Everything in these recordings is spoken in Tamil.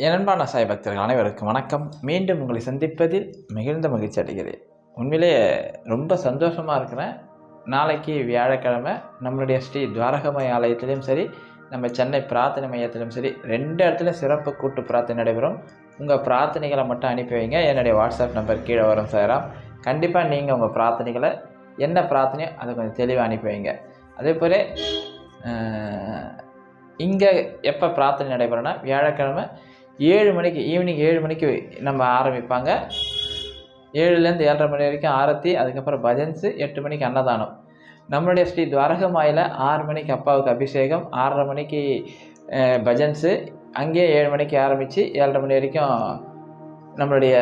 என் அன்பான சாய் பக்தர்கள் அனைவருக்கும் வணக்கம். மீண்டும் உங்களை சந்திப்பதில் மிகுந்த மகிழ்ச்சி அடைகிறேன். உண்மையிலேயே ரொம்ப சந்தோஷமாக இருக்கிறேன். நாளைக்கு வியாழக்கிழமை நம்மளுடைய ஸ்ரீ துவாரகமய ஆலயத்திலையும் சரி, நம்ம சென்னை பிரார்த்தனை மையத்திலும் சரி 2 இடத்துலையும் சிறப்பு கூட்டு பிரார்த்தனை நடைபெறும். உங்கள் பிரார்த்தனைகளை மட்டும் அனுப்பி வைங்க. என்னுடைய வாட்ஸ்அப் நம்பர் கீழே வரும் சாராம். கண்டிப்பாக நீங்கள் உங்கள் பிரார்த்தனைகளை என்ன பிரார்த்தனையோ அதை கொஞ்சம் தெளிவாக அனுப்பி வைங்க. அதே போல் இங்கே எப்போ பிரார்த்தனை நடைபெறும்னா வியாழக்கிழமை 7 மணிக்கு ஈவினிங் 7 மணிக்கு நம்ம ஆரம்பிப்பாங்க. 7லேருந்து 7:30 மணி வரைக்கும் ஆரத்தி, அதுக்கப்புறம் பஜன்ஸு, 8 மணிக்கு அன்னதானம். நம்மளுடைய ஸ்ரீ துவாரகமாயில் 6 மணிக்கு அப்பாவுக்கு அபிஷேகம், 6:30 மணிக்கு பஜன்ஸு, அங்கேயே 7 மணிக்கு ஆரம்பித்து 7:30 மணி வரைக்கும் நம்மளுடைய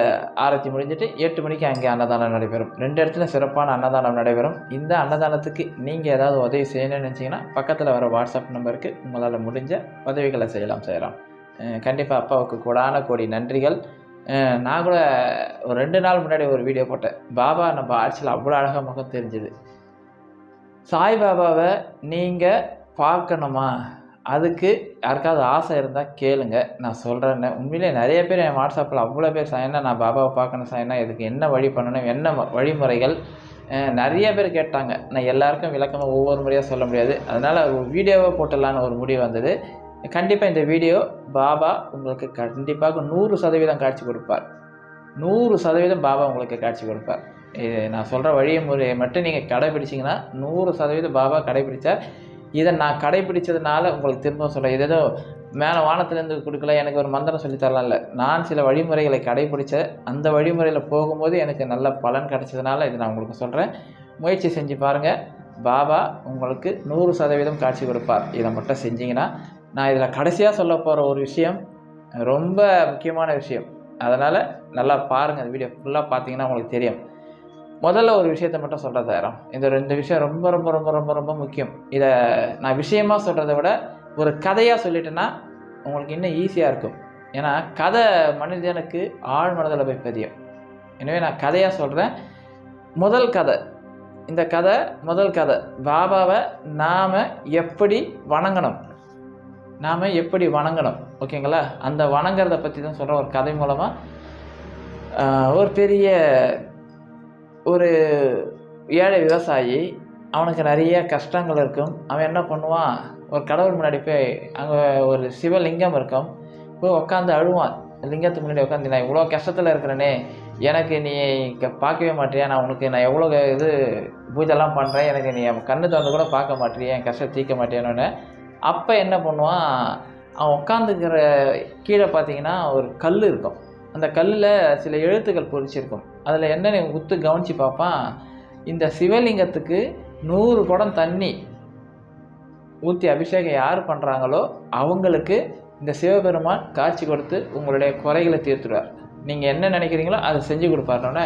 ஆரத்தி முடிஞ்சிட்டு 8 மணிக்கு அங்கே அன்னதானம் நடைபெறும். 2 இடத்துல சிறப்பான அன்னதானம் நடைபெறும். இந்த அன்னதானத்துக்கு நீங்கள் ஏதாவது உதவி செய்யணும்னு நினச்சிங்கன்னா பக்கத்தில் வர வாட்ஸ்அப் நம்பருக்கு உங்களால் முடிஞ்ச உதவிகளை செய்யலாம். கண்டிப்பாக அப்பாவுக்கு கோடி நன்றிகள். நான் கூட ஒரு 2 நாள் முன்னாடி ஒரு வீடியோ போட்டேன். பாபா நம்ம ஆட்சியில் அவ்வளோ அழகாக முகம் தெரிஞ்சுது. சாய்பாபாவை நீங்கள் பார்க்கணுமா? அதுக்கு யாருக்காவது ஆசை இருந்தால் கேளுங்க, நான் சொல்கிறேன்னு. உண்மையிலே நிறைய பேர் என் வாட்ஸ்அப்பில் அவ்வளோ பேர் சாயனா நான் பாபாவை பார்க்கணும் சாயனா, இதுக்கு என்ன வழி பண்ணணும், என்ன வழிமுறைகள் நிறைய பேர் கேட்டாங்க. நான் எல்லாருக்கும் விளக்கமாக ஒவ்வொரு முறையாக சொல்ல முடியாது. அதனால் ஒரு வீடியோவை போட்டுடலான்னு ஒரு முடிவு வந்தது. கண்டிப்பாக இந்த வீடியோ பாபா உங்களுக்கு கண்டிப்பாக 100% காட்சி கொடுப்பார். 100% பாபா உங்களுக்கு காட்சி கொடுப்பார். நான் சொல்கிற வழிமுறையை மட்டும் நீங்கள் கடைப்பிடிச்சிங்கன்னா 100% பாபா கடைப்பிடிச்சார். இதை நான் கடைப்பிடிச்சதுனால உங்களுக்கு திரும்ப சொல்கிறேன். இது ஏதோ மேலே வானத்துலேருந்து கொடுக்கல, எனக்கு ஒரு மந்திரம் சொல்லித்தரலாம் இல்லை. நான் சில வழிமுறைகளை கடைப்பிடிச்ச அந்த வழிமுறையில் போகும்போது எனக்கு நல்ல பலன் கிடச்சதுனால இதை நான் உங்களுக்கு சொல்கிறேன். முயற்சி செஞ்சு பாருங்கள். பாபா உங்களுக்கு 100% காட்சி கொடுப்பார். இதை மட்டும் செஞ்சிங்கன்னா. நான் இதில் கடைசியாக சொல்ல போகிற ஒரு விஷயம் ரொம்ப முக்கியமான விஷயம். அதனால் நல்லா பாருங்கள். அந்த வீடியோ ஃபுல்லாக பார்த்தீங்கன்னா உங்களுக்கு தெரியும். முதல்ல ஒரு விஷயத்தை மட்டும் சொல்கிறத தயாரம். இந்த விஷயம் ரொம்ப ரொம்ப ரொம்ப ரொம்ப ரொம்ப முக்கியம். இதை நான் விஷயமாக சொல்கிறத விட ஒரு கதையாக சொல்லிட்டேன்னா உங்களுக்கு இன்னும் ஈஸியாக இருக்கும். ஏன்னா கதை மனிதனுக்கு ஆழ் மனதில் போய் பதியும். எனவே நான் கதையாக சொல்கிறேன். முதல் கதை பாபாவை நாம் எப்படி வணங்கணும், ஓகேங்களா? அந்த வணங்குறத பற்றி தான் சொல்கிறேன். ஒரு கதை மூலமாக ஒரு பெரிய ஒரு ஏழை விவசாயி, அவனுக்கு நிறைய கஷ்டங்கள் இருக்கும். அவன் என்ன பண்ணுவான், ஒரு கடவுள் முன்னாடி போய் அங்கே ஒரு சிவலிங்கம் இருக்கும், போய் உட்காந்து அழுவான். லிங்கத்துக்கு முன்னாடி உட்காந்து, நான் இவ்வளோ கஷ்டத்தில் இருக்கிறேனே, எனக்கு நீ பார்க்கவே மாட்டியா, நான் எவ்வளோ இது பூஜைலாம் பண்ணுறேன், எனக்கு நீ கண்ணு திறந்து கூட பார்க்க மாட்டியா, என் கஷ்டம் தீர்க்க மாட்டியானோன்னு. அப்போ என்ன பண்ணுவான், அவன் உட்காந்துக்கிற கீழே பார்த்தீங்கன்னா ஒரு கல் இருக்கும். அந்த கல்லில் சில எழுத்துக்கள் பொறிச்சிருக்கும். அதில் என்னென்ன உத்து கவனித்து பார்ப்பான், இந்த சிவலிங்கத்துக்கு 100 குடம் தண்ணி ஊற்றி அபிஷேகம் யார் பண்ணுறாங்களோ அவங்களுக்கு இந்த சிவபெருமான் காட்சி கொடுத்து உங்களுடைய குறைகளை தீர்த்துடுவார். நீங்கள் என்ன நினைக்கிறீங்களோ அதை செஞ்சு கொடுப்பாருனோடனே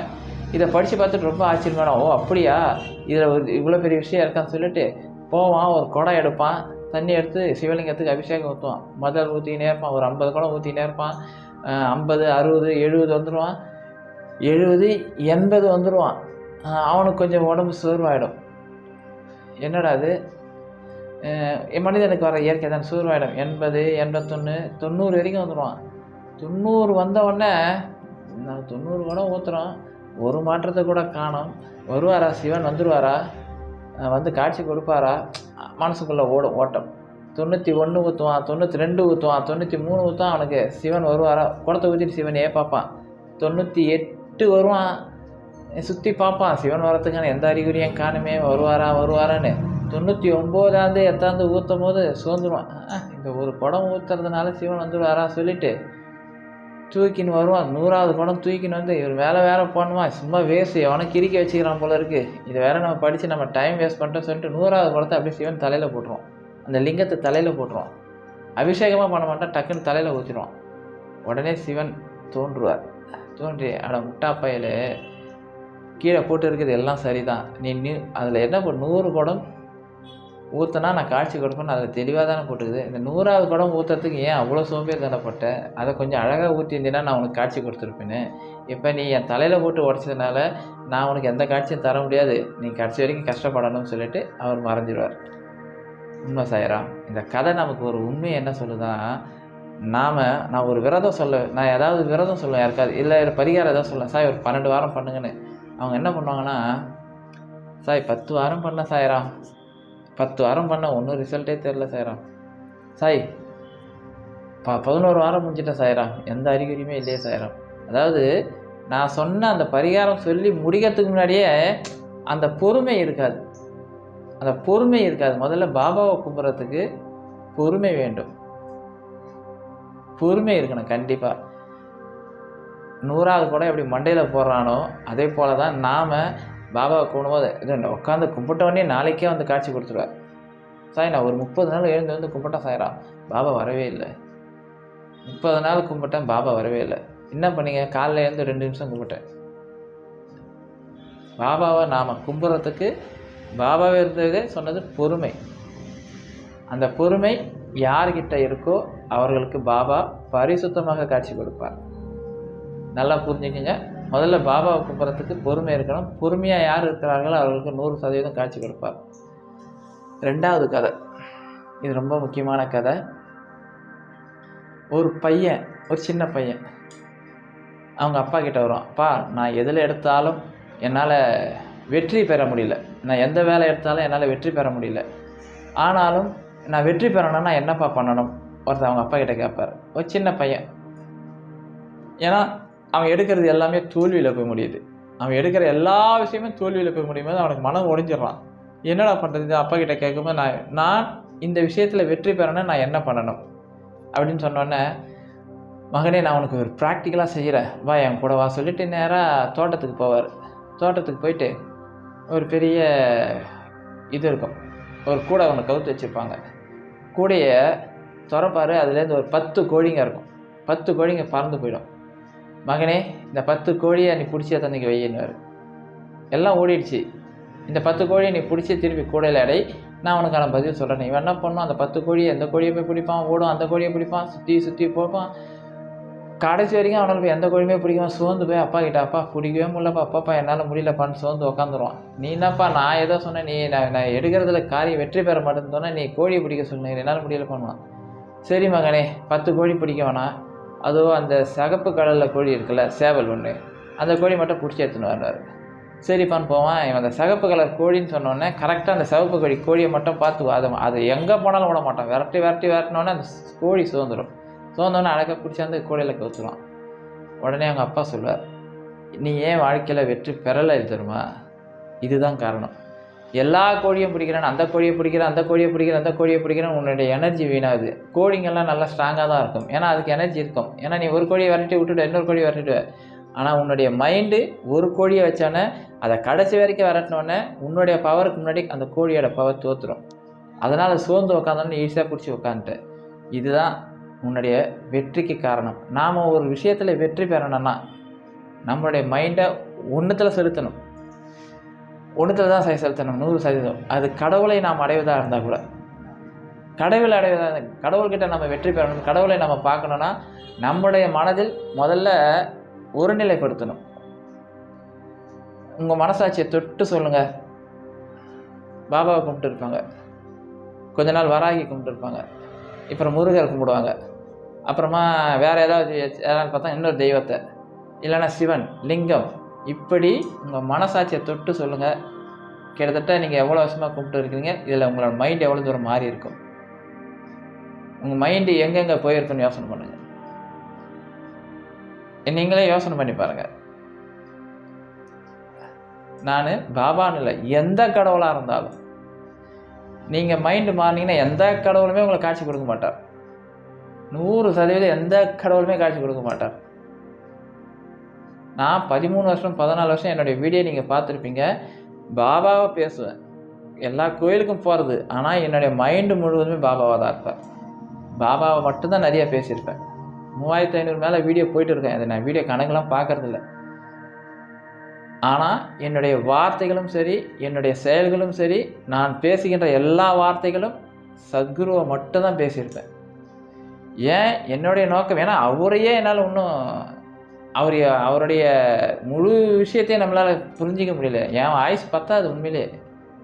இதை படித்து பார்த்துட்டு ரொம்ப ஆச்சரியமான, ஓ அப்படியா, இதில் இவ்வளோ பெரிய விஷயம் இருக்கான்னு சொல்லிட்டு போவான். ஒரு குடம் எடுப்பான், தண்ணி எடுத்து சிவலிங்கத்துக்கு அபிஷேகம் ஊற்றுவான். முதல் ஊற்றினே இருப்பான், ஒரு 50 குடம் ஊற்றினே இருப்பான். 50, 60, 70 வந்துடுவான். 70, 80 வந்துடுவான். அவனுக்கு கொஞ்சம் உடம்பு சோர்வாயிடும். என்னடா அது, மனிதனுக்கு வர இயற்கை தான், சோர்வாயிடும். 80, 81, 90 வரைக்கும் வந்துடுவான். 90 வந்தவுடனே நான் 90 குடம் ஊற்றுறோம், ஒரு மாற்றத்தை கூட காணோம். வருவாரா சிவன், வந்துடுவாரா, வந்து காட்சி கொடுப்பாரா, மனசுக்குள்ளே ஓட்டம். 91 ஊற்றுவான், 92 ஊற்றுவான், 93 ஊற்றுவான். அவனுக்கு சிவன் வருவாரா, குடத்தை ஊற்றிட்டு சிவனையே பார்ப்பான். 98 வருவான், சுற்றி பார்ப்பான், சிவன் வரத்துக்கான எந்த அறிகுறியும் காணுமே, வருவாரான்னு. 99ஆவது எத்தாந்து ஊற்றும் போது சோர்ந்துருவான். இந்த ஒரு குடம் ஊற்றுறதுனால சிவன் வந்துடுவாரா சொல்லிட்டு தூக்கின்னு வருவான். 100ஆவது குடம் தூக்கின்னு வந்து இவர் வேலை பண்ணுவான். சும்மா வேஸ்ட், எவனுக்கு கிரிக்க வச்சுக்கிறான் போல இருக்குது, இது வேறு நம்ம படித்து நம்ம டைம் வேஸ்ட் பண்ணிட்டோம் சொல்லிட்டு 100ஆவது குடத்தை அப்படியே சிவன் தலையில் போட்டுருவான். அந்த லிங்கத்தை தலையில் போட்டுருவான். அபிஷேகமாக பண்ண மாட்டான், டக்குன்னு தலையில் ஊற்றிடுவான். உடனே சிவன் தோன்றி அட முட்டா பையல், கீழே போட்டு இருக்குது எல்லாம் சரிதான், நீ அதில் என்ன 100 குடம் ஊற்றினா நான் காட்சி கொடுப்பேன்னு அதில் தெளிவாக தானே போட்டுக்குது. இந்த 100ஆவது குடம் ஊற்றுறதுக்கு ஏன் அவ்வளோ சோம்பேறி தானப்பட்டேன், அதை கொஞ்சம் அழகாக ஊற்றிருந்தீங்கன்னா நான் உனக்கு காட்சி கொடுத்துருப்பேன்னு. இப்போ நீ என் தலையில் போட்டு உடச்சதுனால நான் உனக்கு எந்த காட்சியும் தர முடியாது, நீ கடைசி வரைக்கும் கஷ்டப்படணும்னு சொல்லிட்டு அவர் மறைஞ்சிடுவார். உண்மை சாயிராம். இந்த கதை நமக்கு ஒரு உண்மை என்ன சொல்லுதான், நான் ஒரு விரதம் நான் ஏதாவது விரதம் சொல்லுவேன் யாருக்காவது, இல்லை பரிகாரம் ஏதாவது சொல்லுவேன், சாய் ஒரு 12 வாரம் பண்ணுங்கன்னு. அவங்க என்ன பண்ணுவாங்கன்னா, சாய் 10 வாரம் பண்ண சாய்ராம், 10 வாரம் பண்ண ஒன்றும் ரிசல்ட்டே தெரில சாய்ராம், சாய் 11 வாரம் முடிஞ்சிட்டேன் சாய்ராம், எந்த அறிகுறியுமே இல்லையே சாய்ராம். அதாவது நான் சொன்ன அந்த பரிகாரம் சொல்லி முடிக்கிறதுக்கு முன்னாடியே அந்த பொறுமை இருக்காது. முதல்ல பாபாவை கும்பிட்றதுக்கு பொறுமை வேண்டும், பொறுமை இருக்கணும் கண்டிப்பாக. 100வது கூட எப்படி மண்டையில் போடுறானோ அதே போல தான் நாம் பாபாவை கும்பிடும்போது இது உட்காந்து கும்பிட்டோடனே நாளைக்கே வந்து காட்சி கொடுத்துருவார். சாய் நான் ஒரு 30 நாள் எழுந்து வந்து கும்பிட்டேன் சாய்ராம், பாபா வரவே இல்லை. 30 நாள் கும்பிட்டேன், பாபா வரவே இல்லை. என்ன பண்ணீங்க? காலையில் எழுந்து 2 நிமிஷம் கும்பிட்டேன். பாபாவை நாம் கும்பிட்றதுக்கு பாபாவே இருந்ததே சொன்னது பொறுமை. அந்த பொறுமை யார்கிட்ட இருக்கோ அவர்களுக்கு பாபா பரிசுத்தமாக காட்சி கொடுப்பார். நல்லா புரிஞ்சுக்கிங்க. முதல்ல பாபாவை கும்பிட்றதுக்கு பொறுமை இருக்கணும். பொறுமையாக யார் இருக்கிறார்களோ அவர்களுக்கு 100% காட்சி கொடுப்பார். 2வது கதை, இது ரொம்ப முக்கியமான கதை. ஒரு பையன், ஒரு சின்ன பையன் அவங்க அப்பா கிட்ட வரும், அப்பா நான் எதில் எடுத்தாலும் என்னால் வெற்றி பெற முடியல, நான் எந்த வேலை எடுத்தாலும் என்னால் வெற்றி பெற முடியல, ஆனாலும் நான் வெற்றி பெறணும்னா என்னப்பா பண்ணணும்? ஒருத்தர் அவங்க அப்பா கிட்ட கேட்பார். ஒரு சின்ன பையன், ஏன்னா அவன் எடுக்கிறது எல்லாமே தோல்வியில் போய் முடியுது. அவன் எடுக்கிற எல்லா விஷயமே தோல்வியில் போய் முடியும் போது அவனுக்கு மனம் உடைஞ்சிடறான். என்னடா பண்ணுறது? அப்பா கிட்ட கேட்கும்போது நான் இந்த விஷயத்தில் வெற்றி பெறணும், நான் என்ன பண்ணணும் அப்படின்னு சொன்னோன்னே, மகனே நான் உனக்கு ஒரு ப்ராக்டிக்கலாக செய்கிறேன், வா என் கூட வா சொல்லிவிட்டு நேராக தோட்டத்துக்கு போவார். தோட்டத்துக்கு போயிட்டு ஒரு பெரிய இது இருக்கும், ஒரு கூடை ஒன்று கவுத்து வச்சுருப்பாங்க. கூடையை திறப்பார், அதுலேருந்து ஒரு 10 கோழிங்க இருக்கும். 10 கோழிங்க பறந்து போயிடும். மகனே இந்த 10 கோழியை நீ பிடிச்சி தந்தைக்கு வையின்னுவார். எல்லாம் ஓடிடுச்சு. இந்த 10 கோழியை நீ பிடிச்சி திருப்பி கூடையில் அடை, நான் உனக்கான பதில் சொல்கிறேன். இவன் என்ன பண்ணணும், அந்த 10 கோழியை எந்த கோழியை போய் பிடிப்பான், ஓடும், அந்த கோழியை பிடிப்பான், சுற்றி போப்பான். கடைசி வரைக்கும் அவனால் போய் எந்த கோழியுமே பிடிக்காம சோர்ந்து போய் அப்பா கிட்ட, அப்பா பிடிக்கவே முடியலப்பா, அப்பாப்பா என்னால் முடியலப்பான்னு சோர்ந்து உட்காந்துருவான். நீ என்னப்பா நான் ஏதோ சொன்னேன், நீ நான் எடுக்கிறதுல காரியம் வெற்றி பெற மாட்டேன்னு சொன்னேன், நீ கோழியை பிடிக்க சொன்னீங்க, என்னால் முடியல பண்ணுவான். சரி மகனே 10 கோழி பிடிக்க வேணாம், அதுவும் அந்த சிகப்பு கடலில் கோழி இருக்குல்ல, சேவல் ஒன்று, அந்த கோழி மட்டும் பிடிச்சி எடுத்துன்னு வர்றாரு. சரிப்பான்னு போவான். இவன் அந்த சிகப்பு கலர் கோழின்னு சொன்னோடனே கரெக்டாக அந்த சிவப்பு கோழியை மட்டும் பார்த்து அது எங்கே போனாலும் விட மாட்டான். விரட்டினோடனே அந்த கோழி சோர்ந்துடும். சோர்ந்தோடனே அழகாக பிடிச்சாந்து கோழியில் கவுத்துருவான். உடனே அவங்க அப்பா சொல்வார், நீ ஏன் வாழ்க்கையில் வெற்றி பெறலை தெரியுமா? இதுதான் காரணம். எல்லா கோழியும் பிடிக்கிறேன்னு அந்த கோழியை பிடிக்கிறேன், உன்னுடைய எனர்ஜி வீணாகுது. கோழிங்கெல்லாம் நல்லா ஸ்ட்ராங்காக தான் இருக்கும், ஏன்னா அதுக்கு எனர்ஜி இருக்கும். ஏன்னா நீ ஒரு கோழியை விரட்டி விட்டுட்டு இன்னொரு கோழியை விரட்டிடுவ. ஆனால் உன்னுடைய மைண்டு ஒரு கோழியை வச்சானே அதை கடைசி வரைக்கும் விரட்டினோடனே உன்னுடைய பவருக்கு முன்னாடி அந்த கோழியோட பவர் தோற்றுரும். அதனால் சோர்ந்து உட்காந்தோன்னு ஈஸியாக பிடிச்சி உட்காந்துட்டு. இதுதான் உன்னுடைய வெற்றிக்கு காரணம். நாம் ஒரு விஷயத்தில் வெற்றி பெறணும்னா நம்மளுடைய மைண்டை ஒன்றுத்தில் செலுத்தணும். ஒன்றுத்தில் தான் செலுத்தணும் 100%. அது கடவுளை நாம் அடைவதாக இருந்தால் கூட, கடவுள்கிட்ட நம்ம வெற்றி பெறணும், கடவுளை நம்ம பார்க்கணுன்னா நம்முடைய மனதில் முதல்ல ஒருநிலைப்படுத்தணும். உங்கள் மனசாட்சியை தொட்டு சொல்லுங்கள். பாபாவை கும்பிட்டு இருப்பாங்க, கொஞ்ச நாள் வராகி கும்பிட்டு இருப்பாங்க, அப்புறம் முருகர் கும்பிடுவாங்க, அப்புறமா வேறு ஏதாவது பார்த்தா இன்னொரு தெய்வத்தை, இல்லைன்னா சிவன், லிங்கம். இப்படி உங்கள் மனசாட்சியை தொட்டு சொல்லுங்கள். கிட்டத்தட்ட நீங்கள் எவ்வளோ வருஷமாக கும்பிட்டு இருக்கிறீங்க, இதில் உங்களோட மைண்டு எவ்வளோ தூரம் மாறி இருக்கும், உங்கள் மைண்டு எங்கெங்கே போயிருக்குன்னு யோசனை பண்ணுங்கள். நீங்களே யோசனை பண்ணி பாருங்கள். நான் பாபான்னு இல்லை, எந்த கடவுளாக இருந்தாலும் நீங்கள் மைண்டு மாறினீங்கன்னா எந்த கடவுளுமே உங்களை காட்சி கொடுக்க மாட்டார். 100% எந்த கடவுளுமே காட்சி கொடுக்க மாட்டார். நான் 13 வருஷம் 14 வருஷம் என்னுடைய வீடியோ நீங்கள் பார்த்துருப்பீங்க. பாபாவை பேசுவேன், எல்லா கோயிலுக்கும் போகிறது, ஆனால் என்னுடைய மைண்டு முழுவதுமே பாபாவாக தான் இருப்பேன். பாபாவை மட்டும்தான் நிறைய பேசியிருப்பேன். 3500 மேலே வீடியோ போயிட்டு இருக்கேன். அதை நான் வீடியோ கணக்கெலாம் பார்க்கறதில்ல. ஆனால் என்னுடைய வார்த்தைகளும் சரி, என்னுடைய செயல்களும் சரி, நான் பேசுகின்ற எல்லா வார்த்தைகளும் சத்குருவை மட்டும்தான் பேசியிருப்பேன். ஏன் என்னுடைய நோக்கம், ஏன்னா அவரையே என்னால் இன்னும் அவருடைய முழு விஷயத்தையும் நம்மளால் புரிஞ்சிக்க முடியல. என் ஆயுசு பத்தாது. உண்மையிலே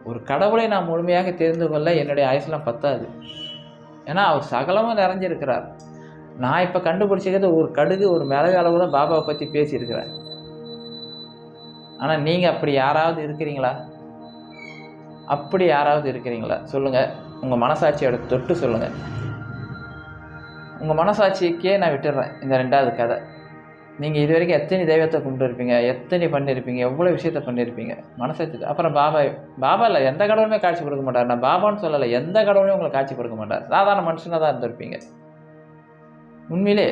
ஒரு கடவுளை நான் முழுமையாக தெரிந்து கொள்ள என்னுடைய ஆயுஸ்லாம் பத்தாது. ஏன்னா அவர் சகலமும் நிறைஞ்சிருக்கிறார். நான் இப்போ கண்டுபிடிச்சிக்கிறது ஒரு கடுகு ஒரு மிளகு அளவு தான் பாபாவை பற்றி பேசியிருக்கிறேன். ஆனால் நீங்கள் அப்படி யாராவது இருக்கிறீங்களா? அப்படி யாராவது இருக்கிறீங்களா சொல்லுங்கள். உங்கள் மனசாட்சியோட தொட்டு சொல்லுங்கள். உங்கள் மனசாட்சிக்கே நான் விட்டுடுறேன் இந்த 2வது கதை. நீங்கள் இது வரைக்கும் எத்தனை தெய்வத்தை கும்பிட்டு இருப்பீங்க, எத்தனை பண்ணியிருப்பீங்க, எவ்வளோ விஷயத்த பண்ணியிருப்பீங்க மனசாட்சி. அப்புறம் பாபா இல்லை, எந்த கடவுளுமே காட்சி கொடுக்க மாட்டார். நான் பாபான்னு சொல்லலை, எந்த கடவுளையும் உங்களுக்கு காட்சி கொடுக்க மாட்டார். சாதாரண மனுஷனாக தான் இருந்திருப்பீங்க. உண்மையிலே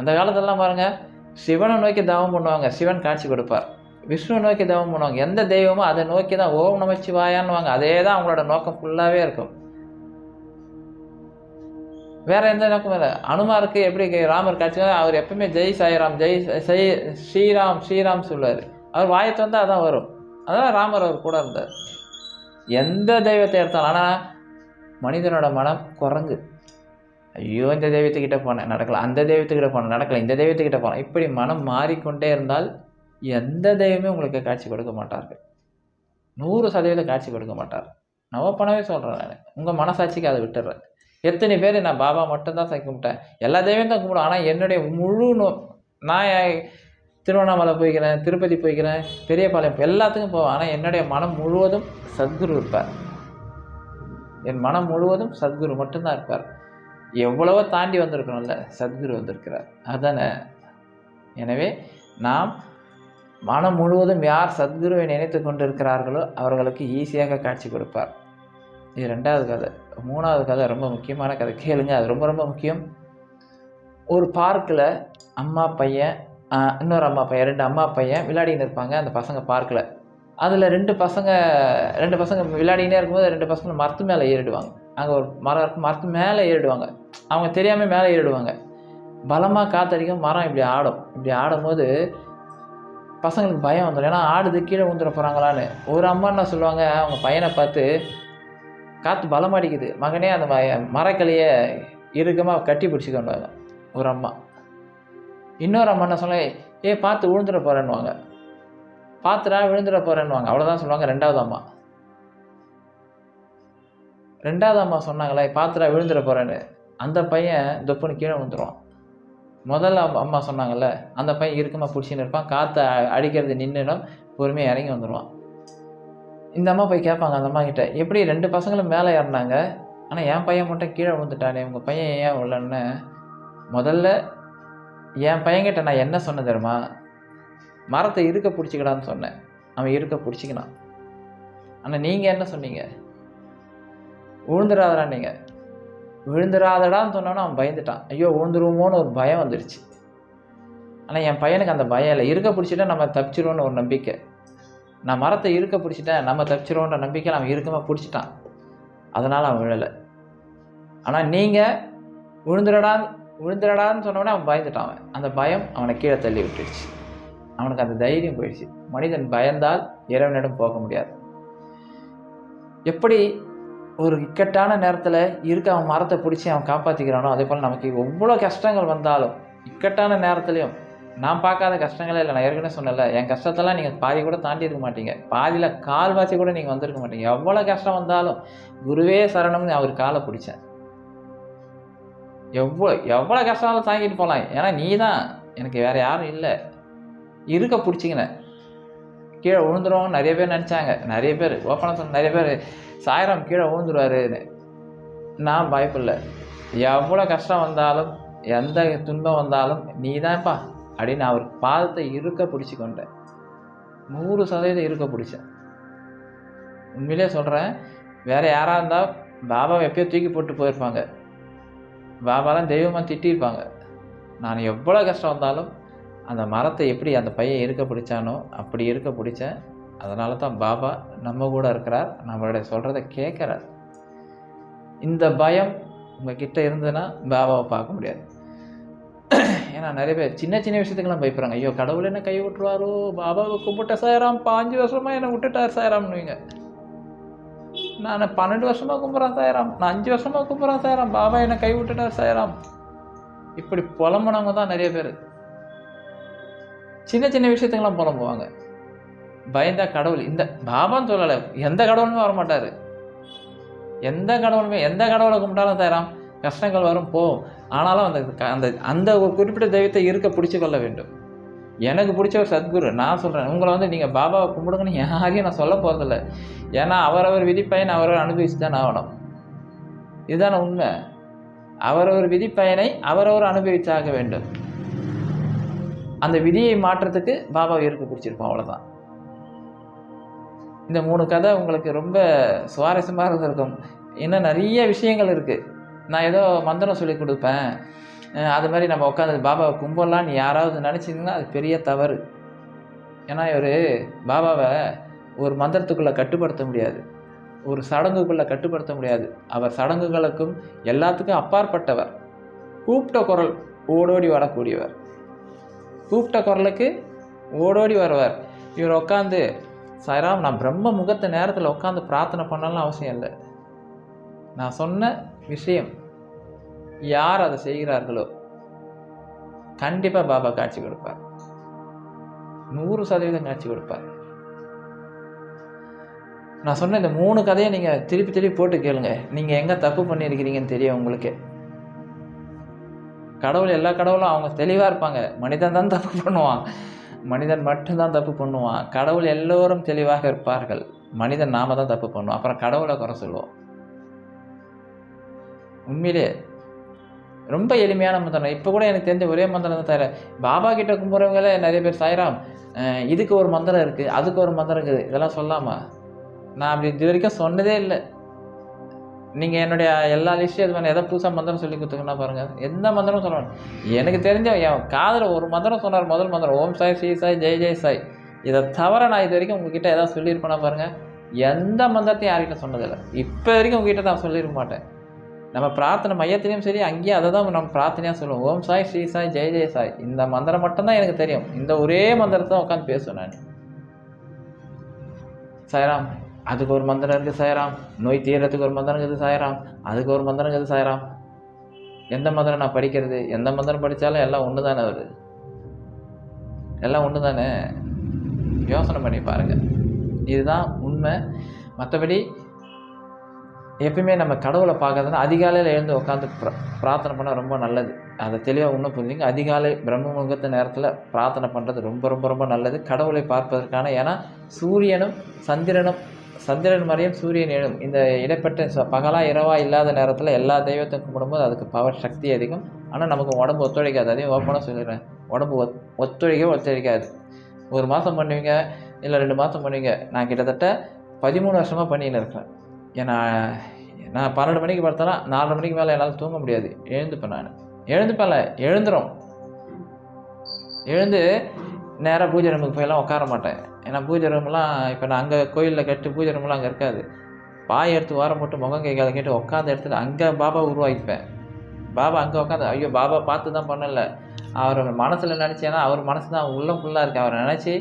அந்த காலத்திலலாம் பாருங்கள், சிவனை நோக்கி தவம் பண்ணுவாங்க, சிவன் காட்சி கொடுப்பார். விஷ்ணுவை நோக்கி தவம் பண்ணுவாங்க, எந்த தெய்வமோ அதை நோக்கி தான் ஓம் நமச்சிவாயான்னுவாங்க. அதே தான் அவங்களோட நோக்கம் ஃபுல்லாகவே இருக்கும். வேறு எந்த நோக்கமும் இல்லை. அனுமாருக்கு எப்படி ராமர் காட்சி, அவர் எப்பவுமே ஜெய் சாய்ராம், ஜெய் ஸ்ரீராம் ஸ்ரீராம் சொல்லுவார். அவர் வாயத்து வந்தால் அதான் வரும். அதான் ராமர் அவர் கூட இருந்தார். எந்த தெய்வத்தை எடுத்தாலும். ஆனால் மனிதனோட மனம் குரங்கு. ஐயோ இந்த தெய்வத்துக்கிட்ட போனேன் நடக்கலை, அந்த தெய்வத்துக்கிட்ட போனேன் நடக்கலை, இந்த தெய்வத்துக்கிட்ட போனேன். இப்படி மனம் மாறிக்கொண்டே இருந்தால் எந்த தெய்வமே உங்களுக்கு காட்சி கொடுக்க மாட்டார்கள். 100% காட்சி கொடுக்க மாட்டார். நான் பண்ணவே சொல்கிறேன். நான் உங்கள் மனசாட்சிக்கு அதை விட்டுடுறேன். எத்தனை பேர் நான் பாபா மட்டும்தான் கும்பிட்டேன், எல்லா தெய்வம் தான் கும்பிடுவேன். ஆனால் என்னுடைய முழு நான் திருவண்ணாமலை போய்க்கிறேன், திருப்பதி போய்க்கிறேன், பெரியபாளையம் எல்லாத்துக்கும் போவேன். ஆனால் என்னுடைய மனம் முழுவதும் சத்குரு இருப்பார். என் மனம் முழுவதும் சத்குரு மட்டும்தான் இருப்பார். எவ்வளவோ தாண்டி வந்திருக்கணும்ல, சத்குரு வந்திருக்கிறார். அதுதானே. எனவே நாம் மனம் முழுவதும் யார் சத்குருவை நினைத்து கொண்டிருக்கிறார்களோ அவர்களுக்கு ஈஸியாக காட்சி கொடுப்பார். இது 2வது கதை. 3வது கதை ரொம்ப முக்கியமான கதை, கேளுங்க. அது ரொம்ப ரொம்ப முக்கியம். ஒரு பார்க்கில் அம்மா பையன், இன்னொரு அம்மா பையன், 2 அம்மா பையன் விளையாடின்னு இருப்பாங்க. அந்த பசங்க பார்க்கில், அதில் 2 பசங்க விளையாடினே இருக்கும்போது 2 பசங்க மரத்து மேலே ஏறிடுவாங்க. அங்கே ஒரு மரம் இருக்கும், மரத்து மேலே ஏறிடுவாங்க. அவங்க தெரியாமல் மேலே ஏறிடுவாங்க. பலமாக காற்றடிக்கும், மரம் இப்படி ஆடும். இப்படி ஆடும்போது பசங்களுக்கு பயம் வந்துடும். ஏன்னா ஆடுது, கீழே ஊந்துட போகிறாங்களான்னு. ஒரு அம்மா என்ன சொல்லுவாங்க, அவங்க பையனை பார்த்து, காற்று பலம் அடிக்குது மகனே, அந்த மரக்கிளையை இறுக்கமாக கட்டி பிடிச்சிக்கொண்டுவாங்க ஒரு அம்மா. இன்னொரு அம்மா என்ன சொல்ல, பார்த்து விழுந்துட போகிறேன்னுவாங்க. பார்த்துடா விழுந்துட போகிறேன்னுவாங்க. அவ்வளோதான் சொல்லுவாங்க 2வது அம்மா. 2வது அம்மா சொன்னாங்களே பார்த்துடா விழுந்துட போகிறேன்னு, அந்த பையன் தொப்புன்னு கீழே விழுந்துருவான். முதல்ல அம்மா சொன்னாங்கள்ல, அந்த பையன் இறுக்கமாக பிடிச்சின்னு இருப்பான், காற்றை அடிக்கிறது நின்றுடும், பொறுமையாக இறங்கி வந்துடுவான். இந்த அம்மா போய் கேட்பாங்க அந்த அம்மா கிட்ட, எப்படி 2 பசங்களும் மேலே ஏறினாங்க, ஆனால் என் பையன் மட்டும் கீழே விழுந்துட்டானே, உங்கள் பையன் ஏன் விழன்னு. முதல்ல என் பையன்கிட்ட நான் என்ன சொன்னேன் தெரியுமா, மரத்தை இருக்க பிடிச்சிக்கடான்னு சொன்னேன். அவன் இருக்க பிடிச்சிக்கினான். ஆனால் நீங்கள் என்ன சொன்னீங்க, விழுந்துடாதடா. நீங்கள் விழுந்துடாதடான்னு சொன்னோன்னா அவன் பயந்துட்டான். ஐயோ விழுந்துருவோமோன்னு ஒரு பயம் வந்துடுச்சு. ஆனால் என் பையனுக்கு அந்த பயம் இல்லை. இருக்க பிடிச்சிட்டா நம்ம தப்பிச்சிடுவோன்னு ஒரு நம்பிக்கை. நான் மரத்தை இருக்க பிடிச்சிட்டேன், நம்ம தப்பிச்சிடுவோன்ற நம்பிக்கையில் அவன் இறுக்கமாக பிடிச்சிட்டான். அதனால் அவன் விழலை. ஆனால் நீங்கள் விழுந்துடடான்னு சொன்னோடனே அவன் பயந்துட்டான். அந்த பயம் அவனை கீழே தள்ளி விட்டுடுச்சு. அவனுக்கு அந்த தைரியம் போயிடுச்சு. மனிதன் பயந்தால் இறைவனிடம் போக முடியாது. எப்படி ஒரு இக்கட்டான நேரத்தில் அவன் மரத்தை பிடிச்சி அவன் காப்பாற்றிக்கிறானோ, அதே போல் நமக்கு எவ்வளோ கஷ்டங்கள் வந்தாலும் இக்கட்டான நேரத்துலையும், நான் பார்க்காத கஷ்டங்களே இல்லை. நான் ஏற்கனவே சொன்னல, என் கஷ்டத்தெல்லாம் நீங்கள் பாதி கூட தாண்டி இருக்க மாட்டீங்க, பாதியில் கால்வாசி கூட நீங்கள் வந்திருக்க மாட்டீங்க. எவ்வளோ கஷ்டம் வந்தாலும் குருவே சரணம்னு அவர் காலை பிடிச்சேன். எவ்வளோ கஷ்டம் தாங்கிட்டு போகலாம். ஏன்னா நீ தான், எனக்கு வேறு யாரும் இல்லை. இருக்க பிடிச்சிக்கினேன். கீழே விழுந்துருவோம் நிறைய பேர் நினச்சாங்க. நிறைய பேர் ஓப்பனாக சொன்ன, நிறைய பேர் சாய்ராம் கீழே விழுந்துருவாருன்னு. நான் பயப்படல. எவ்வளோ கஷ்டம் வந்தாலும் எந்த துன்பம் வந்தாலும் நீ தான்ப்பா அப்படின்னு அவர் பாதத்தை இருக்க பிடிச்சி கொண்டேன். 100% இருக்க பிடிச்சேன். உண்மையிலே சொல்கிறேன். வேறு யாராக இருந்தால் பாபாவை எப்பயோ தூக்கி போட்டு போயிருப்பாங்க. பாபாலாம் தெய்வமாக திட்டிருப்பாங்க. நான் எவ்வளோ கஷ்டம் வந்தாலும் அந்த மரத்தை எப்படி அந்த பையன் இருக்க பிடிச்சானோ அப்படி இருக்க பிடிச்சேன். அதனால தான் பாபா நம்ம கூட இருக்கிறார், நம்மளுடைய சொல்கிறத கேட்குறார். இந்த பயம் உங்கள் கிட்டே இருந்ததுன்னா பாபாவை பார்க்க முடியாது. ஏன்னா நிறைய பேர் சின்ன சின்ன விஷயத்துக்கெல்லாம் பயப்படுறாங்க. ஐயோ கடவுள் என்ன கை விட்டுருவாரோ, பாபாவை கும்பிட்ட சாய்ராம் 5 வருஷமாக என்னை விட்டுட்டார் சாய்ராம்னுவீங்க. நான் 12 வருஷமாக கும்பிட்றேன் சாய்ராம், நான் 5 வருஷமாக கும்பிட்றேன் சாய்ராம், பாபா என்னை கை விட்டுட்டார் சாய்ராம். இப்படி புலம்புனவங்க தான் நிறைய பேர். சின்ன சின்ன விஷயத்துக்கெல்லாம் புலம்புவாங்க. பயந்தா கடவுள் இந்த பாபான்னு சொல்லலை, எந்த கடவுளுமே வரமாட்டார். எந்த கடவுளை கும்பிட்டாலும் சாய்ராம், கஷ்டங்கள் வரும் போகும். ஆனாலும் அந்த அந்த அந்த ஒரு குறிப்பிட்ட தெய்வத்தை இருக்க பிடிச்சு கொள்ள வேண்டும். எனக்கு பிடிச்ச ஒரு சத்குரு நான் சொல்கிறேன். உங்களை வந்து நீங்கள் பாபாவை கும்பிடுங்கன்னு யாரையும் நான் சொல்ல போகிறதில்ல. ஏன்னா அவரவர் விதிப்பயன் அவரவர் அனுபவிச்சு தான் ஆகணும். இதுதானே உண்மை. அவரவர் விதிப்பயனை அவரவர் அனுபவிச்சாக வேண்டும். அந்த விதியை மாற்றத்துக்கு பாபாவை இருக்க பிடிச்சிருப்போம், அவ்வளோதான். இந்த 3 கதை உங்களுக்கு ரொம்ப சுவாரஸ்யமாக இருந்திருக்கும். இன்னும் நிறைய விஷயங்கள் இருக்குது. நான் ஏதோ மந்திரம் சொல்லி கொடுப்பேன், அது மாதிரி நம்ம உட்காந்து பாபாவை கும்பிடலான்னு யாராவது நினச்சிங்கன்னா அது பெரிய தவறு. ஏன்னா இவர் பாபாவை ஒரு மந்திரத்துக்குள்ளே கட்டுப்படுத்த முடியாது, ஒரு சடங்குக்குள்ளே கட்டுப்படுத்த முடியாது. அவர் சடங்குகளுக்கும் எல்லாத்துக்கும் அப்பாற்பட்டவர். கூப்பிட்ட குரல் ஓடோடி வரக்கூடியவர். கூப்பிட்ட குரலுக்கு ஓடோடி வருவார். இவர் உட்காந்து சாய்ராம் நான் பிரம்ம முகூர்த்த நேரத்தில் உட்காந்து பிரார்த்தனை பண்ணலாம் அவசியம் இல்லை. நான் சொன்ன விஷயம் யார் அதை செய்கிறார்களோ கண்டிப்பாக பாபா காட்சி கொடுப்பார். 100% காட்சி கொடுப்பார். நான் சொன்ன இந்த 3 கதையை நீங்கள் திருப்பி திருப்பி போட்டு கேளுங்க. நீங்கள் எங்கே தப்பு பண்ணியிருக்கிறீங்கன்னு தெரியும் உங்களுக்கே. கடவுள் எல்லா கடவுளும் அவங்க தெளிவாக இருப்பாங்க. மனிதன் தான் தப்பு பண்ணுவான், மனிதன் மட்டும்தான் தப்பு பண்ணுவான். கடவுள் எல்லோரும் தெளிவாக இருப்பார்கள், மனிதன் நாம தான் தப்பு பண்ணுவோம். அப்புறம் கடவுளை குறை சொல்லுவோம். உண்மையிலே ரொம்ப எளிமையான மந்திரம். இப்போ கூட எனக்கு தெரிஞ்ச ஒரே மந்திரம் தான் தவிர, பாபா கிட்ட கும்பிட்றவங்களே நிறைய பேர் சாய்ராம் இதுக்கு ஒரு மந்திரம் இருக்குது, அதுக்கு ஒரு மந்திரம் இருக்குது, இதெல்லாம் சொல்லாமா? நான் அப்படி இது வரைக்கும் சொன்னதே இல்லை. நீங்கள் என்னுடைய எல்லா லிஸ்ட்டும் இது பண்ண எதை புதுசாக மந்திரம் சொல்லி கொடுத்துங்கன்னா பாருங்கள், எந்த மந்திரம் சொல்லணும். எனக்கு தெரிஞ்ச என் காதில் ஒரு மந்திரம் சொன்னார். முதல் மந்திரம் ஓம் சாய், ஸ்ரீ சாய், ஜெய் ஜெய் சாய். இதை தவிர நான் இது வரைக்கும் உங்ககிட்ட எதாவது சொல்லியிருப்பேன்னா பாருங்கள். எந்த மந்திரத்தையும் யார்கிட்ட சொன்னதில்லை. இப்போ வரைக்கும் உங்ககிட்ட நான் சொல்லியிருக்க மாட்டேன். நம்ம பிரார்த்தனை மையத்திலையும் சரி, அங்கேயும் அதை தான் நம்ம பிரார்த்தனையாக சொல்லுவோம். ஓம் சாய், ஸ்ரீ சாய், ஜெய் ஜெய் சாய். இந்த மந்திரம் மட்டும்தான் எனக்கு தெரியும். இந்த ஒரே மந்திரத்தை தான் உட்காந்து பேசுவேன் நான். சாய்ராம் அதுக்கு ஒரு மந்திரம் இருக்குது சாய்ராம், நோய் தீரத்துக்கு ஒரு மந்திரம் இருக்குது சாய்ராம், அதுக்கு ஒரு மந்திரம் இருக்குது சாய்ராம். எந்த மந்திரம் நான் படிக்கிறது? எந்த மந்திரம் படித்தாலும் எல்லாம் ஒன்று தானே வருது, எல்லாம் ஒன்று தானே. யோசனை பண்ணி பாருங்கள். இதுதான் உண்மை. மற்றபடி எப்பயுமே நம்ம கடவுளை பார்க்கறதுனா அதிகாலையில் எழுந்து உட்காந்து பிரார்த்தனை பண்ணால் ரொம்ப நல்லது. அதை தெளிவாக இன்னும் புரிஞ்சுங்க. அதிகாலை பிரம்ம முகூர்த்த நேரத்தில் பிரார்த்தனை பண்ணுறது ரொம்ப ரொம்ப ரொம்ப நல்லது கடவுளை பார்ப்பதற்கான. ஏன்னா சூரியனும் சந்திரன் மறையும் சூரியன் எழும், இந்த இடைப்பட்ட பகலாக இரவாக இல்லாத நேரத்தில் எல்லா தெய்வத்தையும் கும்பிடும்போது அதுக்கு பவர் சக்தி அதிகம். ஆனால் நமக்கு உடம்பு ஒத்துழைக்காது. அதையும் ஓப்பனாக சொல்லிடுறேன், உடம்பு ஒத்துழைக்காது. 1 மாதம் பண்ணுவீங்க, இல்லை 2 மாதம் பண்ணுவீங்க. நான் கிட்டத்தட்ட 13 வருஷமாக பண்ணின்னு இருக்கேன். ஏன்னா நான் 12 மணிக்கு படுத்தேன்னா 4 மணிக்கு மேலே என்னால் தூங்க முடியாது. எழுந்துரும். எழுந்து நேராக பூஜை ரூமுக்கு போயெல்லாம் உட்கார மாட்டேன். ஏன்னா பூஜை ரூம்லாம் இப்போ நான் அங்கே கோயிலில் கட்டு பூஜை ரூம்லாம் அங்கே இருக்காது. பாய் எடுத்து வாரம் போட்டு முகம் கைக்கால கேட்டு உட்காந்து இடத்துல அங்கே பாபா உருவாக்கிப்பேன். பாபா அங்கே உட்காந்து ஐயோ பாபா பார்த்து தான் பண்ணலை, அவர் மனசில் நினச்சேன்னா அவர் மனசு தான் உள்ளம் ஃபுல்லாக இருக்குது. அவரை நினச்சி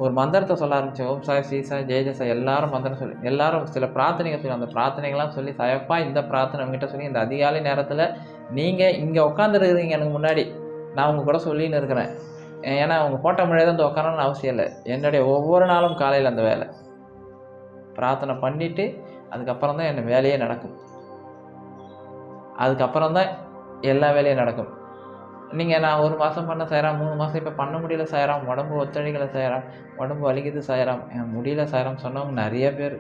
ஒரு மந்திரத்தை சொல்ல ஆரம்பித்தேன். ஓம் சாய், ஸ்ரீ சாய், ஜெய் ஜெய் சாய். எல்லாரும் மந்திரம் சொல்லி, எல்லாரும் சில பிரார்த்தனைகள் சொல்லி, அந்த பிரார்த்தனைகள்லாம் சொல்லி சாயப்பா இந்த பிரார்த்தனை அவங்ககிட்ட சொல்லி, இந்த அதிகாலை நேரத்தில் நீங்கள் இங்கே உட்காந்துருக்குறீங்க எனக்கு முன்னாடி, நான் உங்கள் கூட சொல்லின்னு இருக்கிறேன். ஏன்னா அவங்க போட்ட முன்னாடி தான் உட்காரணும்னு அவசியம் இல்லை. என்னுடைய ஒவ்வொரு நாளும் காலையில் அந்த வேலை பிரார்த்தனை பண்ணிவிட்டு அதுக்கப்புறம் தான் என் வேலையே நடக்கும். அதுக்கப்புறம் தான் எல்லா வேலையும் நடக்கும். நீங்கள் நான் 1 மாதம் பண்ண சாய்ராம், 3 மாதம் இப்போ பண்ண முடியல சாய்ராம், உடம்பு ஒத்துழைக்கலை சாய்ராம், உடம்பு வலிக்குது சாய்ராம், முடியல சாய்ராம் சொன்னவங்க நிறைய பேர்.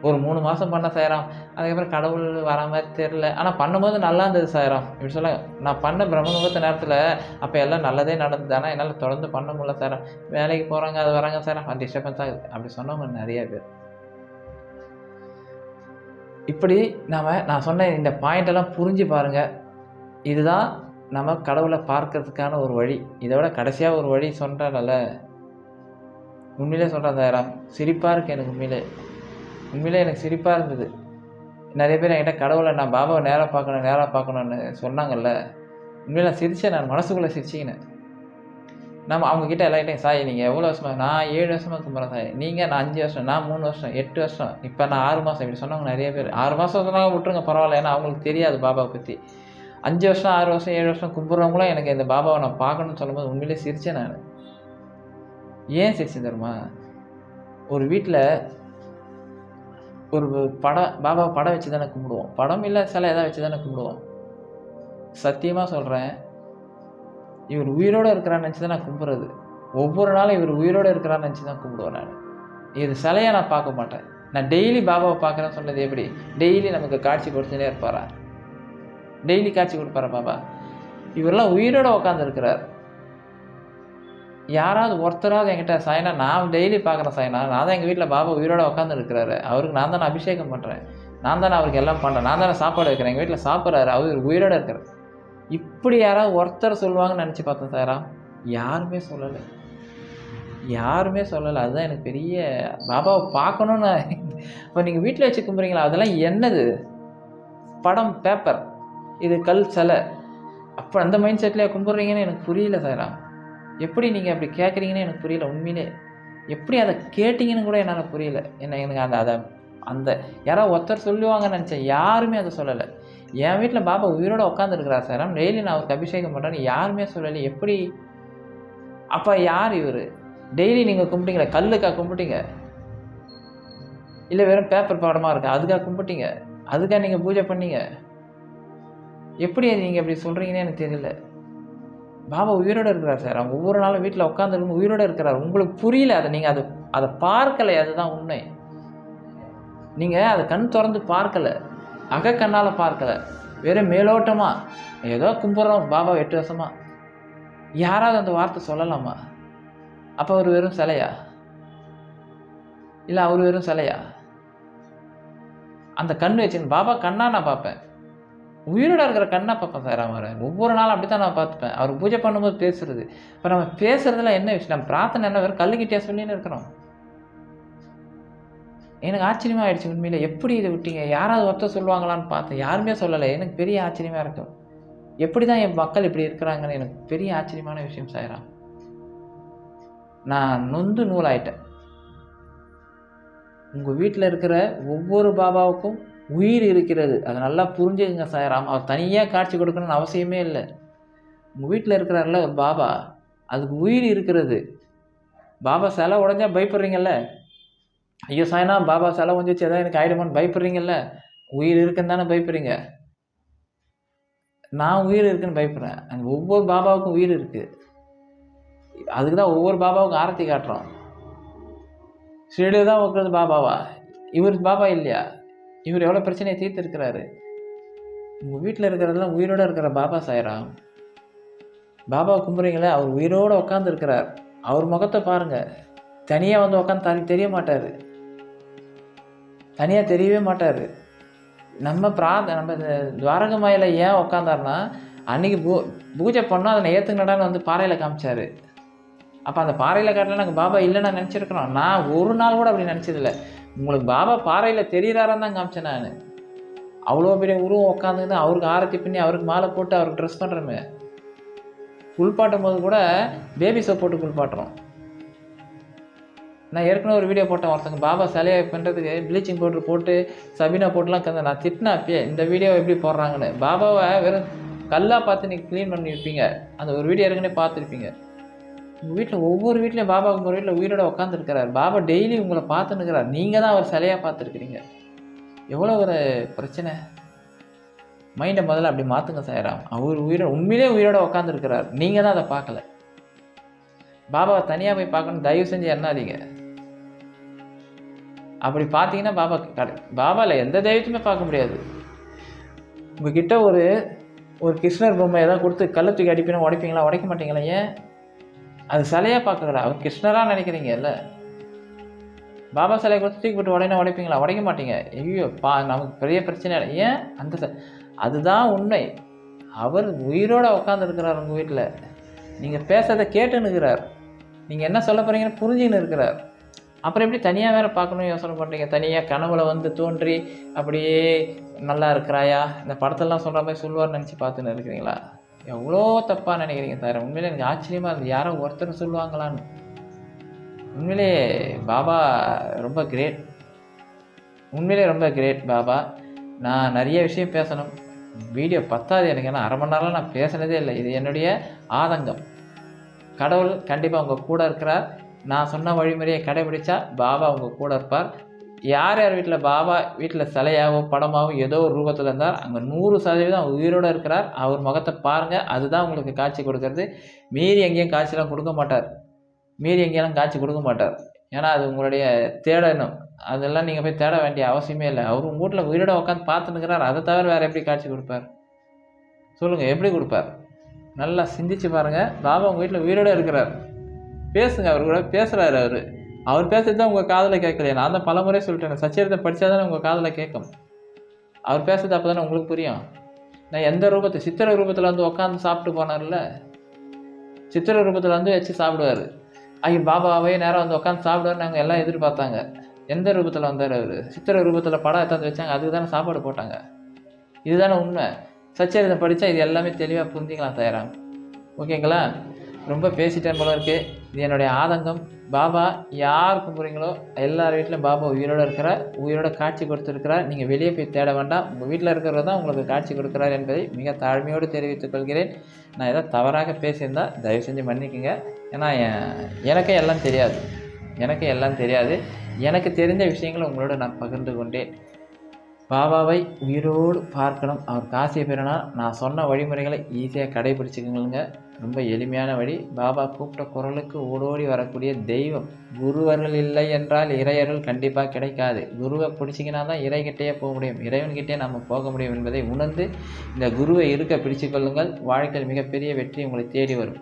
ஒரு 3 மாதம் பண்ண சாய்ராம், அதுக்கப்புறம் கடவுள் வர மாதிரி தெரில, ஆனால் பண்ணும்போது நல்லா இருந்தது சாய்ராம் இப்படி சொல்ல. நான் பண்ண பிரம்ம முகூர்த்த நேரத்தில் அப்போ எல்லாம் நல்லதே நடந்தது. ஆனால் என்னால் தொடர்ந்து பண்ண முடியல சாய்ராம், வேலைக்கு போகிறாங்க அது வராங்க சாய்ராம், அது டிஸ்டர்பன்ஸ் ஆகுது அப்படி சொன்னவங்க நிறைய பேர். இப்படி நான் சொன்ன இந்த பாயிண்டெல்லாம் புரிஞ்சு பாருங்கள். இதுதான் நம்ம கடவுளை பார்க்கறதுக்கான ஒரு வழி. இதை விட கடைசியாக ஒரு வழி சொல்கிறேன்ல, உண்மையிலே சொல்கிறேன் சாய்ராம், சிரிப்பாக இருக்குது எனக்கு. உண்மையிலே எனக்கு சிரிப்பாக இருந்தது. நிறைய பேர் என்கிட்ட கடவுளை நான் பாபாவை நேராக பார்க்கணுன்னு சொன்னாங்கல்ல. உண்மையிலே நான் சிரித்தேன், நான் மனசுக்குள்ளே சிரிச்சிக்கினேன். நம்ம அவங்கக்கிட்ட எல்லார்கிட்டையும் சாய் நீங்கள் எவ்வளோ வருஷமாக? நான் 7 வருஷமாக கும்பிட்றேன் சாய். நீங்கள் நான் 5 வருஷம், நான் 3 வருஷம், 8 வருஷம், இப்போ நான் 6 மாதம் இப்படி சொன்னவங்க நிறைய பேர். 6 மாதம் சொன்னாங்க விட்டுருங்க பரவாயில்ல, ஏன்னா அவங்களுக்கு தெரியாது பாபாவை பற்றி. 5 வருஷம், 6 வருஷம், 7 வருஷம் கும்பிட்றவங்களும் எனக்கு இந்த பாபாவை நான் பார்க்கணுன்னு சொல்லும்போது உண்மையிலே சிரித்தேன் நான். ஏன் சிரிச்சேன் தெரியுமா? ஒரு வீட்டில் ஒரு பாபா படம் வச்சு தானே கும்பிடுவோம். படம் இல்லை சிலை எதாவது வச்சு தானே கும்பிடுவோம். சத்தியமாக சொல்கிறேன், இவர் உயிரோடு இருக்கிறான்னு நினச்சி தான் நான் கும்பிட்றது. ஒவ்வொரு நாளும் இவர் உயிரோடு இருக்கிறான்னு நினச்சி தான் கும்பிடுவேன் நான். இது சிலையாக நான் பார்க்க மாட்டேன். நான் டெய்லி பாபாவை பார்க்குறேன்னு சொன்னது எப்படி? டெய்லி நமக்கு காட்சி கொடுத்துட்டே இருப்பாரா? டெய்லி காட்சி கொடுப்பாரா பாபா? இவரெல்லாம் உயிரோடு உட்காந்துருக்கிறார். யாராவது ஒருத்தராவது என்கிட்ட சாயனா, நான் டெய்லி பார்க்குறேன் சாயனா, நான் தான் எங்கள் வீட்டில் பாபா உயிரோடு உட்காந்துருக்கிறாரு, அவருக்கு நான் தானே அபிஷேகம் பண்ணுறேன், நான் தானே அவருக்கு எல்லாம் பண்ணுறேன், நான் தானே சாப்பாடு வைக்கிறேன், எங்கள் வீட்டில் சாப்பிட்றாரு, அவர் உயிரோடு இருக்கிறார். இப்படி யாராவது ஒருத்தர் சொல்லுவாங்கன்னு நினச்சி பார்த்தேன் சாரா. யாருமே சொல்லலை, யாருமே சொல்லலை. அதுதான் எனக்கு பெரிய பாபாவை பார்க்கணுன்னு. இப்போ நீங்கள் வீட்டில் வச்சு கும்பிட்றீங்களா, அதெல்லாம் என்னது? படம், பேப்பர், இது கல் சிலை, அப்போ அந்த மைண்ட் செட்லேயே கும்பிட்றீங்கன்னு எனக்கு புரியல சாரா. எப்படி நீங்கள் அப்படி கேட்குறீங்கன்னு எனக்கு புரியல. உண்மையிலே எப்படி அதை கேட்டிங்கன்னு கூட என்னால் புரியல. எனக்கு அந்த யாராவது ஒருத்தர் சொல்லுவாங்கன்னு நினச்சேன். யாருமே அதை சொல்லலை. என் வீட்டில் பாபா உயிரோடு உட்காந்துருக்கிறார் சார், டெய்லி நான் அவருக்கு அபிஷேகம் பண்ணுறேன்னு யாருமே சொல்லலை. எப்படி? அப்போ யார் இவர்? டெய்லி நீங்கள் கும்பிட்டீங்களா? கல்லுக்கா கும்பிட்டீங்க? இல்லை வெறும் பேப்பர் படமாக இருக்கா அதுக்காக கும்பிட்டீங்க? அதுக்காக நீங்கள் பூஜை பண்ணீங்க? எப்படி நீங்கள் எப்படி சொல்கிறீங்கன்னு எனக்கு தெரியல. பாபா உயிரோடு இருக்கிறார் சார். அவங்க ஒவ்வொரு நாளும் வீட்டில் உட்காந்துருக்கும் உயிரோடு இருக்கிறார். உங்களுக்கு புரியல. அதை நீங்கள் அதை பார்க்கலை. அதுதான் உண்மை. நீங்கள் அதை கண் திறந்து பார்க்கலை, அகக்கண்ணால் பார்க்கலை, வெறும் மேலோட்டமாக ஏதோ கும்பிட்றோம் பாபா 8 வருஷமாக. யாராவது அந்த வார்த்தை சொல்லலாமா? அப்போ அவர் வெறும் சிலையா? இல்லை அவர் வெறும் சிலையா? அந்த கண் வச்சுன்னு பாபா கண்ணா நான் பார்ப்பேன், உயிரோடு இருக்கிற கண்ணா பார்ப்பேன் சார். அவரை ஒவ்வொரு நாளும் அப்படி தான் நான் பார்த்துப்பேன். அவர் பூஜை பண்ணும்போது பேசுறது. இப்போ நம்ம பேசுறதுல என்ன விஷயம்? நம்ம பிரார்த்தனை என்ன வெறும் கல்லுக்கிட்டே சொல்லின்னு இருக்கிறோம். எனக்கு ஆச்சரியமாக ஆயிடுச்சு உண்மையில. எப்படி இதை விட்டீங்க? யாராவது ஒருத்தர் சொல்லுவாங்களான்னு பார்த்தேன், யாருமே சொல்லலை. எனக்கு பெரிய ஆச்சரியமாக இருக்கும். எப்படி தான் என் மக்கள் இப்படி இருக்கிறாங்கன்னு எனக்கு பெரிய ஆச்சரியமான விஷயம் சாயிரா. நான் நொந்து நூலாயிட்டேன். உங்கள் வீட்டில் இருக்கிற ஒவ்வொரு பாபாவுக்கும் உயிர் இருக்கிறது. அதை நல்லா புரிஞ்சுக்குங்க சாயிராம். அவர் தனியாக காட்சி கொடுக்கணும்னு அவசியமே இல்லை. உங்கள் வீட்டில் இருக்கிறார்ல ஒரு பாபா, அதுக்கு உயிர் இருக்கிறது. பாபா சிலை உடஞ்சா பயப்படுறீங்கல்ல, ஐயோ சாயனா பாபா சிலை உடஞ்சிச்சு எதாவது எனக்கு ஆகிடுமான்னு பயப்படுறீங்கல்ல. உயிர் இருக்குன்னு தானே பயப்படுறீங்க. நான் உயிர் இருக்குன்னு பயப்படுறேன். அங்கே ஒவ்வொரு பாபாவுக்கும் உயிர் இருக்குது. அதுக்கு தான் ஒவ்வொரு பாபாவுக்கும் ஆரத்தி காட்டுறோம். ஷீரடியில் தான் உட்கிறது பாபாவா? இவர் பாபா இல்லையா? இவர் எவ்வளோ பிரச்சனையை தீர்த்துருக்கிறாரு. உங்கள் வீட்டில் இருக்கிறதெல்லாம் உயிரோடு இருக்கிற பாபா சாயிராம். பாபாவை கும்பிட்றீங்களே, அவர் உயிரோடு உட்காந்துருக்கிறார். அவர் முகத்தை பாருங்கள். தனியாக வந்து உட்காந்து தெரிய மாட்டார், தனியாக தெரியவே மாட்டார். நம்ம துவாரகமாயில் ஏன் உட்காந்தாருன்னா, அன்றைக்கி பூஜை பண்ணோம், அதை ஏற்றுங்கடான்னு வந்து பாறையில் காமிச்சார். அப்போ அந்த பாறையில் காட்டில் நாங்கள் பாபா இல்லைன்னு நான் நினச்சிருக்கிறோம். நான் ஒரு நாள் கூட அப்படி நினச்சதில்லை. உங்களுக்கு பாபா பாறையில் தெரிகிறாரான்னு தான் காமிச்சேன் நான். அவ்வளோ பெரிய உருவம் உட்காந்துன்னு அவருக்கு ஆரத்தி பண்ணி அவருக்கு மாலை போட்டு அவருக்கு ட்ரெஸ் பண்ணுறோமே. குளிப்பாட்டும் போது கூட பேபி சோப் போட்டு குளிப்பாட்டுறோம். நான் ஏற்கனவே ஒரு வீடியோ போட்டேன், ஒருத்தங்க பாபா சிலையை பண்ணுறதுக்கு ப்ளீச்சிங் பவுடர் போட்டு சபீனா போட்டுலாம் கந்த நான் திட்டினேன் அப்பயே, இந்த வீடியோ எப்படி போடுறாங்கன்னு. பாபாவை வெறும் கல்லாக பார்த்து நீங்கள் க்ளீன் பண்ணியிருப்பீங்க. அந்த ஒரு வீடியோ ஏற்கனவே பார்த்துருப்பீங்க. உங்கள் வீட்டில் ஒவ்வொரு வீட்லையும் பாபா உங்கள் வீட்டில் உயிரோட உட்காந்துருக்கிறார். பாபா டெய்லி உங்களை பார்த்துன்னுக்கிறார். நீங்கள் தான் அவர் சிலையாக பார்த்துருக்கிறீங்க. எவ்வளோ ஒரு பிரச்சனை. மைண்டை முதல்ல அப்படி மாற்றுங்க சாயிராம். அவர் உண்மையிலே உயிரோட உட்காந்துருக்கிறார். நீங்கள் தான் அதை பார்க்கல. பாபாவை தனியாக போய் பார்க்கணும் தயவு செஞ்சு எண்ணாதீங்க. அப்படி பார்த்தீங்கன்னா பாபாவில் எந்த தெய்வத்தையுமே பார்க்க முடியாது. உங்ககிட்ட ஒரு கிருஷ்ணர் பொம்மை ஏதாவது கொடுத்து கல்லை தூக்கி அடிப்பினா உடைப்பீங்களா? உடைக்க மாட்டீங்களா? ஏன்? அது சிலையாக பார்க்குறா. அவர் கிருஷ்ணராக நினைக்கிறீங்க இல்லை? பாபா சிலையை கொடுத்து தூக்கி போட்டு உடனே உடைப்பீங்களா? உடைக்க மாட்டீங்க. ஐயோ நமக்கு பெரிய பிரச்சனை இல்லை. ஏன்? அதுதான் உண்மை. அவர் உயிரோடு உட்காந்துருக்கிறார் உங்கள் வீட்டில். நீங்கள் பேசுறதை கேட்டுன்னுக்கிறார். நீங்கள் என்ன சொல்ல போகிறீங்கன்னு புரிஞ்சுன்னு இருக்கிறார். அப்புறம் எப்படி தனியாக வேறு பார்க்கணும் யோசனை பண்ணுறீங்க? தனியாக கனவுல வந்து தோன்றி அப்படியே நல்லா இருக்கிறாயா இந்த படத்தெல்லாம் சொல்கிற மாதிரி சொல்லுவார்னு நினச்சி பார்த்துன்னு இருக்கிறீங்களா? எவ்வளோ தப்பாக நினைக்கிறீங்க சார். உண்மையிலே எனக்கு ஆச்சரியமாக இருந்தது, யாரோ ஒருத்தர் சொல்லுவாங்களான்னு. உண்மையிலே பாபா ரொம்ப கிரேட். உண்மையிலே ரொம்ப கிரேட் பாபா. நான் நிறைய விஷயம் பேசணும், வீடியோ பத்தாது எனக்கு. ஏன்னா 1/2 மணி நேரம் நான் பேசினதே இல்லை. இது என்னுடைய ஆதங்கம். கடவுள் கண்டிப்பாக உங்கள் கூட இருக்கிறார். நான் சொன்ன வழிமுறையை கடைபிடிச்சா பாபா உங்கள் கூட இருப்பார். யார் யார் வீட்டில் பாபா வீட்டில் சிலையாவோ படமாவோ ஏதோ ஒரு ரூபத்தில் இருந்தால் அங்கே 100% உயிரோடு இருக்கிறார். அவர் முகத்தை பாருங்கள், அதுதான் உங்களுக்கு காட்சி கொடுக்கறது. மீறி எங்கேயும் காட்சிலாம் கொடுக்க மாட்டார். மீறி எங்கேயெல்லாம் காட்சி கொடுக்க மாட்டார். ஏன்னா அது உங்களுடைய தேடணும். அதெல்லாம் நீங்கள் போய் தேட வேண்டிய அவசியமே இல்லை. அவர் உங்கள் வீட்டில் உயிரோட உட்காந்து பார்த்துன்னுக்கிறார். அதை தவிர வேறு எப்படி காட்சி கொடுப்பார் சொல்லுங்கள்? எப்படி கொடுப்பார்? நல்லா சிந்திச்சு பாருங்கள். பாபா உங்கள் வீட்டில் உயிரோட இருக்கிறார். பேசுங்க, அவர் கூட பேசுகிறாரு. அவர் பேசுறது தான் உங்கள் காதில் கேட்கலையா? நான் தான் பல முறை சொல்லிட்டேன். சச்சரித்தை படித்தா தானே உங்கள் காதில் கேட்கும். அவர் பேசுறது அப்போ தானே உங்களுக்கு புரியும். நான் எந்த ரூபத்தை சித்திர ரூபத்தில் வந்து உட்காந்து சாப்பிட்டு போனார்ல, சித்திர ரூபத்தில் வந்து வச்சு சாப்பிடுவார். ஐயோ பாபாவே நேரம் வந்து உட்காந்து சாப்பிடுவார்னு நாங்கள் எல்லாம் எதிர்பார்த்தாங்க. எந்த ரூபத்தில் வந்தார் அவர்? சித்திர ரூபத்தில் படம் எடுத்து வச்சாங்க, அதுக்கு தானே சாப்பாடு போட்டாங்க. இதுதானே உண்மை. சச்சரிதை படித்தா இது எல்லாமே தெளிவாக புரிஞ்சிக்கலாம் தயாராங்க. ஓகேங்களா? ரொம்ப பேசிட்டேன் போல இருக்குது. இது என்னுடைய ஆதங்கம். பாபா யாருக்கு புரியுங்களோ எல்லார் வீட்டிலும் பாபா உயிரோடு இருக்கிறார், உயிரோட காட்சி கொடுத்துருக்கிறார். நீங்கள் வெளியே போய் தேட வேண்டாம். உங்கள் வீட்டில் இருக்கிறவர் தான் உங்களுக்கு காட்சி கொடுக்குறார் என்பதை மிக தாழ்மையோடு தெரிவித்துக் கொள்கிறேன். நான் ஏதோ தவறாக பேசியிருந்தால் தயவு செஞ்சு மன்னிக்குங்க. ஏன்னா எனக்கே எல்லாம் தெரியாது. எனக்கு தெரிந்த விஷயங்களை உங்களோட நான் பகிர்ந்து கொண்டேன். பாபாவை உயிரோடு பார்க்கணும், அவர் காசியை பெறணும். நான் சொன்ன வழிமுறைகளை ஈஸியாக கடைபிடிச்சிக்கோங்க. ரொம்ப எளிமையான வழி. பாபா கூப்பிட்ட குரலுக்கு ஓடோடி வரக்கூடிய தெய்வம். குருவர்கள் இல்லை என்றால் இறையர்கள் கண்டிப்பாக கிடைக்காது. குருவை பிடிச்சிங்கன்னா தான் இறைகிட்டே போக முடியும், இறைவன்கிட்டே நம்ம போக முடியும் என்பதை உணர்ந்து இந்த குருவை இருக்க பிடிச்சு கொள்ளுங்கள். வாழ்க்கையில் மிகப்பெரிய வெற்றி உங்களை தேடி வரும்.